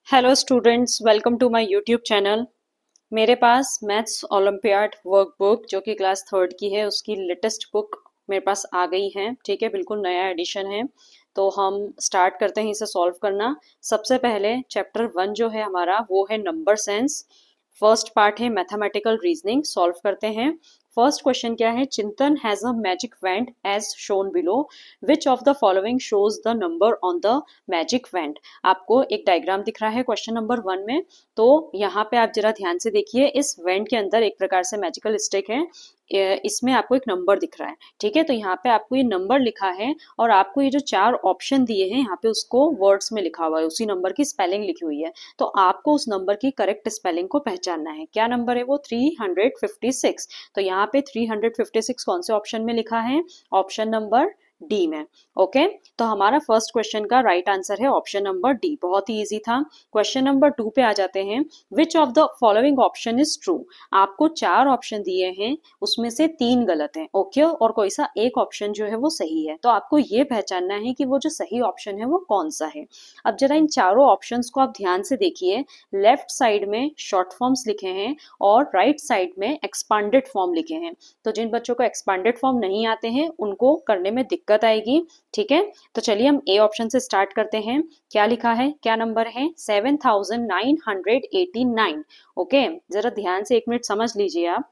Hello students, welcome to my YouTube channel. मेरे पास maths olympiad workbook जो कि क्लास थर्ड की है, उसकी लेटेस्ट बुक मेरे पास आ गई है। ठीक है, बिल्कुल नया एडिशन है। तो हम स्टार्ट करते हैं इसे सॉल्व करना। सबसे पहले चैप्टर 1 जो है हमारा, वो है नंबर सेंस। फर्स्ट पार्ट है मैथमेटिकल रीजनिंग। सॉल्व करते हैं। फर्स्ट क्वेश्चन क्या है? Chintan has a magic wand as shown below, which of the following shows the number on the magic wand. आपको एक डायग्राम दिख रहा है क्वेश्चन नंबर 1 में। तो यहाँ पे आप जरा ध्यान से देखिए, इस वैंड के अंदर एक प्रकार से मैजिकल स्टिक है। इसमें आपको एक नंबर दिख रहा है। ठीक है, तो यहाँ पे आपको ये नंबर लिखा है और आपको ये जो 4 ऑप्शन दिए हैं यहाँ पे उसको वर्ड्स में लिखा हुआ है, उसी नंबर की स्पेलिंग लिखी हुई है। तो आपको उस नंबर की करेक्ट स्पेलिंग को पहचानना है। क्या नंबर है वो? 356। तो यहाँ पे 356 कौन से ऑप्शन में लिखा है? ऑप्शन नंबर डी में। ओके, तो हमारा फर्स्ट क्वेश्चन का राइट आंसर है ऑप्शन नंबर डी। बहुत ही इजी था। क्वेश्चन नंबर 2 पे आ जाते हैं। विच of the following option is true. आपको 4 ऑप्शन दिए हैं, उसमें से 3 गलत हैं। ओके, और कोई सा एक ऑप्शन जो है वो सही है। तो आपको ये पहचानना है कि वो जो सही ऑप्शन है वो कौन सा है। अब जरा इन चारों ऑप्शंस को आप ध्यान से देखिए। लेफ्ट साइड में शॉर्ट फॉर्म्स लिखे हैं और राइट साइड में एक्सपांडेड फॉर्म लिखे हैं। तो जिन बच्चों को एक्सपांडेड फॉर्म नहीं आते हैं उनको करने में दिक्कत आएगी। ठीक है, तो चलिए हम ए ऑप्शन से स्टार्ट करते हैं। क्या लिखा है? क्या नंबर है? 7989। ओके, जरा ध्यान से एक मिनट समझ लीजिए आप।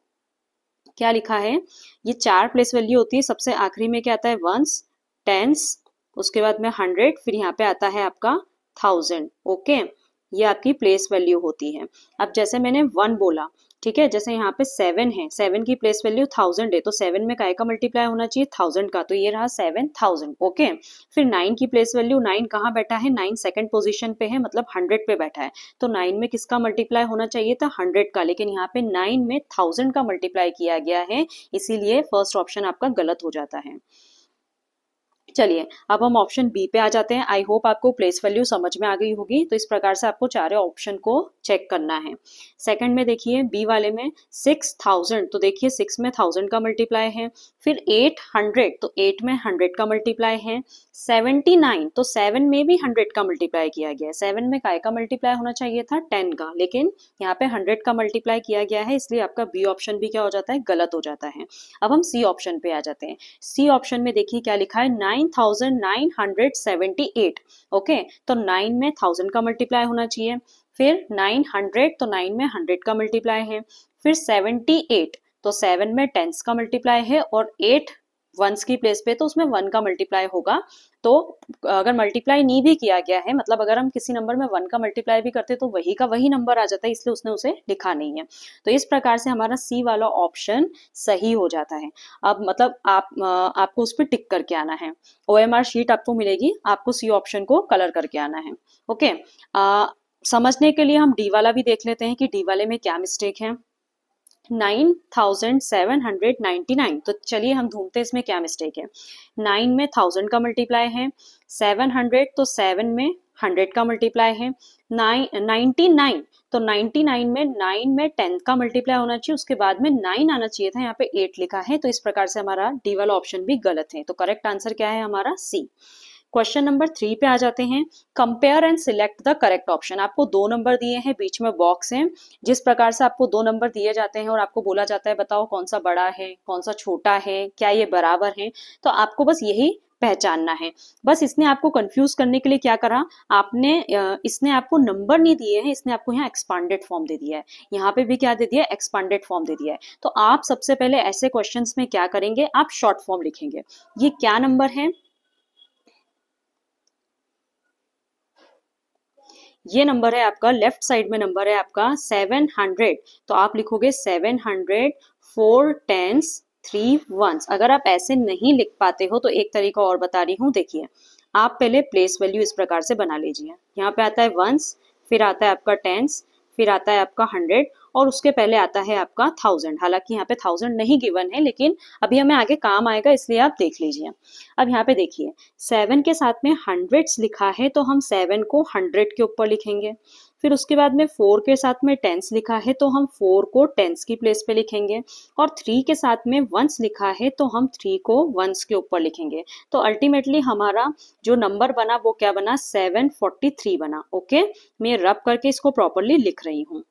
क्या लिखा है? ये 4 प्लेस वैल्यू होती है। सबसे आखिरी में क्या आता है? वंस, टेंस, उसके बाद में 100, फिर यहाँ पे आता है आपका 1000। ओके, ये आपकी प्लेस वैल्यू होती है। अब जैसे मैंने 1 बोला, ठीक है, जैसे यहाँ पे 7 है, 7 की प्लेस वैल्यू 1000 है, तो 7 में काय का मल्टीप्लाई होना चाहिए? 1000 का। तो ये रहा 7000। ओके, फिर 9 की प्लेस वैल्यू, 9 कहाँ बैठा है? 9 सेकंड पोजीशन पे है, मतलब 100 पे बैठा है। तो 9 में किसका मल्टीप्लाई होना चाहिए था? 100 का। लेकिन यहाँ पे 9 में 1000 का मल्टीप्लाई किया गया है, इसीलिए फर्स्ट ऑप्शन आपका गलत हो जाता है। चलिए, अब हम ऑप्शन बी पे आ जाते हैं। आई होप आपको प्लेस वैल्यू समझ में आ गई होगी। तो इस प्रकार से आपको चारों ऑप्शन को चेक करना है। सेकंड में देखिए, बी वाले में 6000, तो देखिए 6 में 1000 का मल्टीप्लाई है। फिर 800, तो 8 में 100 का मल्टीप्लाई है। 79, तो 7 में भी 100 का मल्टीप्लाई किया गया है। 7 में काय का मल्टीप्लाई होना चाहिए था? 10 का, लेकिन यहाँ पे 100 का मल्टीप्लाई किया गया है, इसलिए आपका बी ऑप्शन भी क्या हो जाता है? गलत हो जाता है। अब हम सी ऑप्शन पे आ जाते हैं। सी ऑप्शन में देखिए क्या लिखा है? 9978। ओके, तो 9 में 1000 का मल्टीप्लाई होना चाहिए। फिर 900, तो 9 में 100 का मल्टीप्लाई है। फिर 78, तो 7 में 10 का मल्टीप्लाई है, और 8 वंस की प्लेस पे, तो उसमें 1 का मल्टीप्लाई होगा। तो अगर मल्टीप्लाई नहीं भी किया गया है, मतलब अगर हम किसी नंबर में 1 का मल्टीप्लाई भी करते तो वही का वही नंबर आ जाता है, इसलिए उसने उसे लिखा नहीं है। तो इस प्रकार से हमारा सी वाला ऑप्शन सही हो जाता है। अब मतलब आपको उस पर टिक करके आना है। OMR शीट आपको मिलेगी, आपको सी ऑप्शन को कलर करके आना है। ओके, समझने के लिए हम डी वाला भी देख लेते हैं कि डी वाले में क्या मिस्टेक है। 9799, तो चलिए हम ढूंढते हैं इसमें क्या मिस्टेक है। 9 में 1000 का मल्टीप्लाई है। 700, तो 7 में 100 का मल्टीप्लाई है। 99, तो 99 में 9 में 10 का मल्टीप्लाई होना चाहिए, उसके बाद में 9 आना चाहिए था, यहाँ पे 8 लिखा है। तो इस प्रकार से हमारा डी वाला ऑप्शन भी गलत है। तो करेक्ट आंसर क्या है हमारा? सी। क्वेश्चन नंबर 3 पे आ जाते हैं। Compare and select the correct option. आपको 2 नंबर दिए हैं, बीच में बॉक्स है। जिस प्रकार से आपको 2 नंबर दिए जाते हैं और आपको बोला जाता है बताओ कौन सा बड़ा है, कौन सा छोटा है, क्या ये बराबर है, तो आपको बस यही पहचानना है। बस इसने आपको कंफ्यूज करने के लिए क्या करा, इसने आपको नंबर नहीं दिए हैं, इसने आपको यहाँ एक्सपांडेड फॉर्म दे दिया है। यहाँ पे भी क्या दे दिया है? एक्सपांडेड फॉर्म दे दिया है। तो आप सबसे पहले ऐसे क्वेश्चंस में क्या करेंगे? आप शॉर्ट फॉर्म लिखेंगे। ये क्या नंबर है? ये नंबर है आपका, लेफ्ट साइड में नंबर है आपका 700। तो आप लिखोगे 700, 4 टेंस, 3 वंस। अगर आप ऐसे नहीं लिख पाते हो तो एक तरीका और बता रही हूँ, देखिए। आप पहले प्लेस वैल्यू इस प्रकार से बना लीजिए। यहाँ पे आता है वंस, फिर आता है आपका टेंस, फिर आता है आपका 100, और उसके पहले आता है आपका 1000। हालांकि यहाँ पे 1000 नहीं गिवन है, लेकिन अभी हमें आगे काम आएगा, इसलिए आप देख लीजिए। अब यहाँ पे देखिए 7 के साथ में हंड्रेड्स लिखा है, तो हम 7 को 100 के ऊपर लिखेंगे। फिर उसके बाद में 4 के साथ में टेंस लिखा है, तो हम 4 को टेंस की प्लेस पे लिखेंगे। और 3 के साथ में वंस लिखा है, तो हम 3 को वंस के ऊपर लिखेंगे। तो अल्टीमेटली हमारा जो नंबर बना वो क्या बना, 743 बना। ओके, मैं रब करके इसको प्रॉपरली लिख रही हूँ।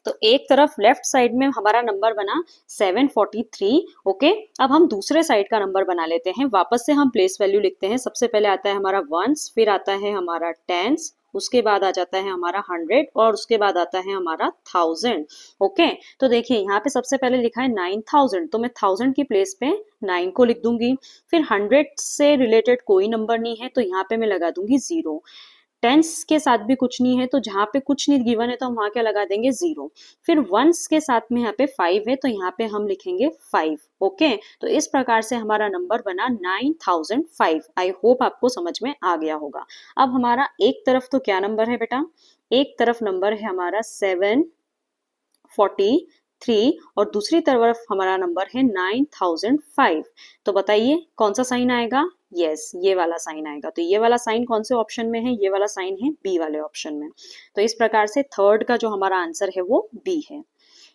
तो एक तरफ लेफ्ट साइड में हमारा नंबर बना 743। ओके, अब हम दूसरे साइड का नंबर बना लेते हैं। वापस से हम प्लेस वैल्यू लिखते हैं। सबसे पहले आता है हमारा वंस, फिर आता है हमारा टेंस, उसके बाद आ जाता है हमारा 100 और उसके बाद आता है हमारा 1000। ओके, तो देखिए यहाँ पे सबसे पहले लिखा है 9000, तो मैं 1000 की प्लेस पे 9 को लिख दूंगी। फिर 100 से रिलेटेड कोई नंबर नहीं है, तो यहाँ पे मैं लगा दूंगी 0। टेंस के साथ भी कुछ नहीं है, तो जहाँ पे कुछ नहीं गिवन है तो हम वहां क्या लगा देंगे, 0। फिर वंस के साथ में यहाँ पे 5 है, तो यहाँ पे हम लिखेंगे 5। ओके, तो इस प्रकार से हमारा नंबर बना 9005। आई होप आपको समझ में आ गया होगा। अब हमारा एक तरफ तो क्या नंबर है बेटा, एक तरफ नंबर है हमारा 743 और दूसरी तरफ हमारा नंबर है 9005। तो बताइए कौन सा साइन आएगा, यस ये वाला साइन आएगा। तो ये वाला साइन कौन से ऑप्शन में है, ये वाला साइन है बी वाले ऑप्शन में। तो इस प्रकार से थर्ड का जो हमारा आंसर है वो बी है।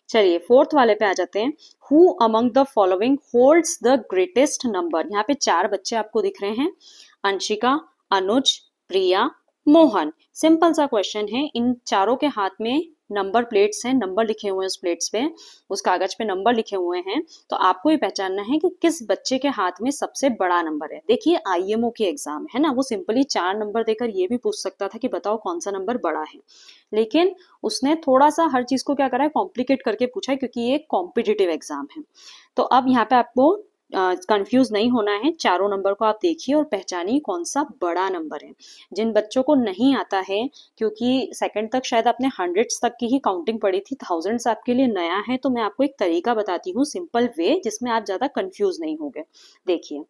चलिए फोर्थ वाले पे आ जाते हैं। Who among the following holds the greatest number. यहाँ पे 4 बच्चे आपको दिख रहे हैं, अंशिका, अनुज, प्रिया, मोहन। सिंपल सा क्वेश्चन है। इन चारों के हाथ में नंबर प्लेट्स हैं, नंबर लिखे हुए हैं उस प्लेट्स पे, उस कागज पे नंबर लिखे हुए हैं। तो आपको ये पहचानना है कि किस बच्चे के हाथ में सबसे बड़ा नंबर है। देखिए आईएमओ की एग्जाम है ना, वो सिंपली 4 नंबर देकर ये भी पूछ सकता था कि बताओ कौन सा नंबर बड़ा है, लेकिन उसने थोड़ा सा हर चीज को क्या करा है, कॉम्प्लिकेट करके पूछा है, क्योंकि ये कॉम्पिटिटिव एग्जाम है। तो अब यहाँ पे आपको कंफ्यूज नहीं होना है। चारों नंबर को आप देखिए और पहचानिए कौन सा बड़ा नंबर है। जिन बच्चों को नहीं आता है, क्योंकि सेकंड तक शायद आपने हंड्रेड्स तक की ही काउंटिंग पढ़ी थी, थाउजेंड्स आपके लिए नया है, तो मैं आपको एक तरीका बताती हूँ, सिंपल वे, जिसमें आप ज्यादा कंफ्यूज नहीं होंगे। देखिए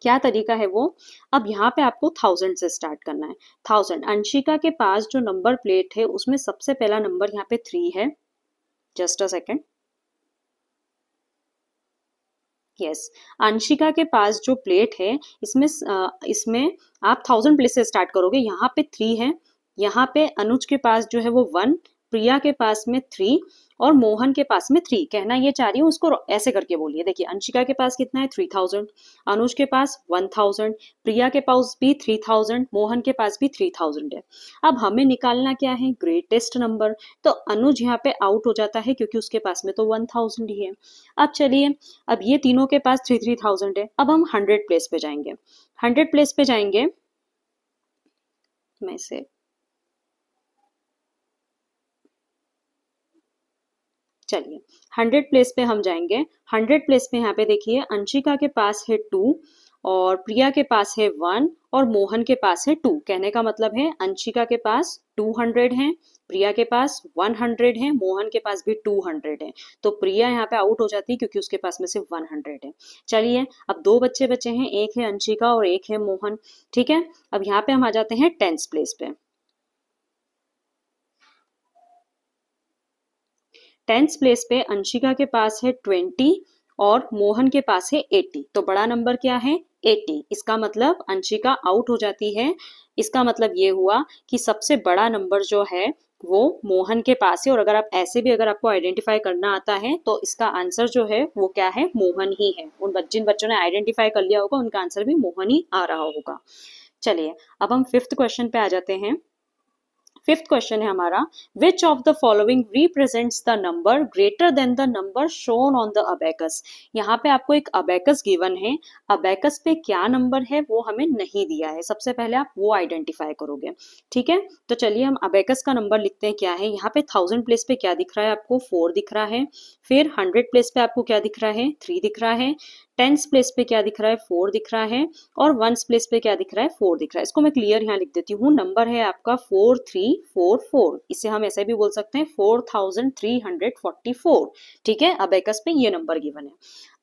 क्या तरीका है वो। अब यहाँ पे आपको 1000 से स्टार्ट करना है। 1000, अंशिका के पास जो नंबर प्लेट है उसमें सबसे पहला नंबर यहाँ पे 3 है। Just a second, yes, Anshika के पास जो प्लेट है इसमें आप 1000 प्लेस से स्टार्ट करोगे। यहाँ पे 3 है, यहाँ पे अनुज के पास जो है वो 1, प्रिया के पास में 3 और मोहन के पास में 3। कहना ये चाह रही हूँ, उसको ऐसे करके बोलिए। देखिए अंशिका के पास कितना है, 3000, अनुज के पास 1000, प्रिया के पास भी 3000, मोहन के पास भी 3000 है। अब हमें निकालना क्या है, ग्रेटेस्ट नंबर। तो अनुज यहाँ पे आउट हो जाता है, क्योंकि उसके पास में तो 1000 ही है। अब चलिए, अब ये तीनों के पास 3000 है। अब हम 100 प्लेस पे जाएंगे। 100 प्लेस पे जाएंगे, मैं से चलिए 100 प्लेस पे हम जाएंगे। 100 प्लेस पे यहाँ पे देखिए अंशिका के पास है 2 और प्रिया के पास है 1 और मोहन के पास है 2। कहने का मतलब है अंशिका के पास 200 है, प्रिया के पास 100 है, मोहन के पास भी 200 है। तो प्रिया यहाँ पे आउट हो जाती है, क्योंकि उसके पास में सिर्फ 100 है। चलिए अब 2 बच्चे बचे हैं, एक है अंशिका और एक है मोहन। ठीक है, अब यहाँ पे हम आ जाते हैं 10th प्लेस पे। 10th प्लेस पे अंशिका के पास है 20 और मोहन के पास है 80। तो बड़ा नंबर क्या है, 80। इसका मतलब अंशिका आउट हो जाती है। इसका मतलब ये हुआ कि सबसे बड़ा नंबर जो है वो मोहन के पास है। और अगर आप ऐसे भी अगर आपको आइडेंटिफाई करना आता है, तो इसका आंसर जो है वो क्या है, मोहन ही है। जिन बच्चों ने आइडेंटिफाई कर लिया होगा उनका आंसर भी मोहन ही आ रहा होगा। चलिए अब हम 5th क्वेश्चन पे आ जाते हैं। 5th क्वेश्चन है हमारा, विच of the following represents the number greater than the number shown on the abacus. यहाँ पे आपको एक अबेकस गिवन है, अबेकस पे क्या नंबर है वो हमें नहीं दिया है। सबसे पहले आप वो आइडेंटिफाई करोगे। ठीक है, तो चलिए हम अबेकस का नंबर लिखते हैं। क्या है यहाँ पे 1000 प्लेस पे क्या दिख रहा है आपको, 4 दिख रहा है। फिर 100 प्लेस पे आपको क्या दिख रहा है, 3 दिख रहा है। 10th प्लेस पे क्या दिख रहा है, 4 दिख रहा है। और 1st प्लेस पे क्या दिख रहा है, 4 दिख रहा है। इसको मैं क्लियर यहाँ लिख देती हूँ। नंबर है आपका 4344। इसे हम ऐसे भी बोल सकते हैं 4344। ठीक है, अबेकस पे ये नंबर गिवन है।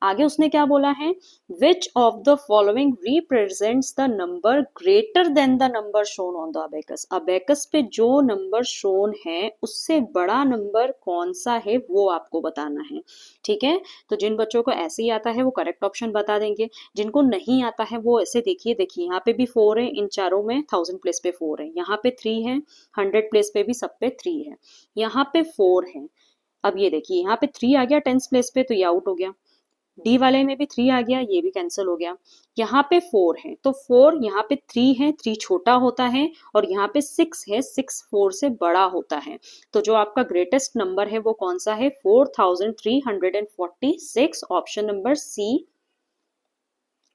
आगे उसने क्या बोला है, विच of the following represents the number greater than the number shown on the abacus. Abacus पे जो नंबर शोन है उससे बड़ा नंबर कौन सा है वो आपको बताना है। ठीक है, तो जिन बच्चों को ऐसे ही आता है वो करेक्ट ऑप्शन बता देंगे, जिनको नहीं आता है वो ऐसे देखिए यहाँ पे भी 4 है, इन चारों में 1000 प्लेस पे 4 है, यहाँ पे 3 है, 100 प्लेस पे भी सब पे 3 है, यहाँ पे 4 है। अब ये देखिए यहाँ पे 3 आ गया 10 प्लेस पे, तो ये आउट हो गया। डी वाले में भी 3 आ गया, ये भी कैंसिल हो गया। यहाँ पे 4 है तो 4, यहाँ पे 3 है, 3 छोटा होता है, और यहाँ पे 6 है, 6 4 से बड़ा होता है। तो जो आपका ग्रेटेस्ट नंबर है वो कौन सा है, 4346। Option number C,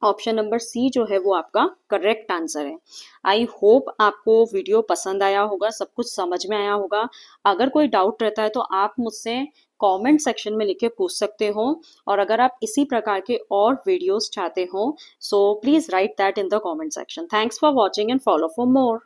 option number C जो है वो आपका करेक्ट आंसर है। आई होप आपको वीडियो पसंद आया होगा, सब कुछ समझ में आया होगा। अगर कोई डाउट रहता है तो आप मुझसे कमेंट सेक्शन में लिख के पूछ सकते हो, और अगर आप इसी प्रकार के और वीडियोस चाहते हो so please right that in the comment section. Thanks for watching and follow for more.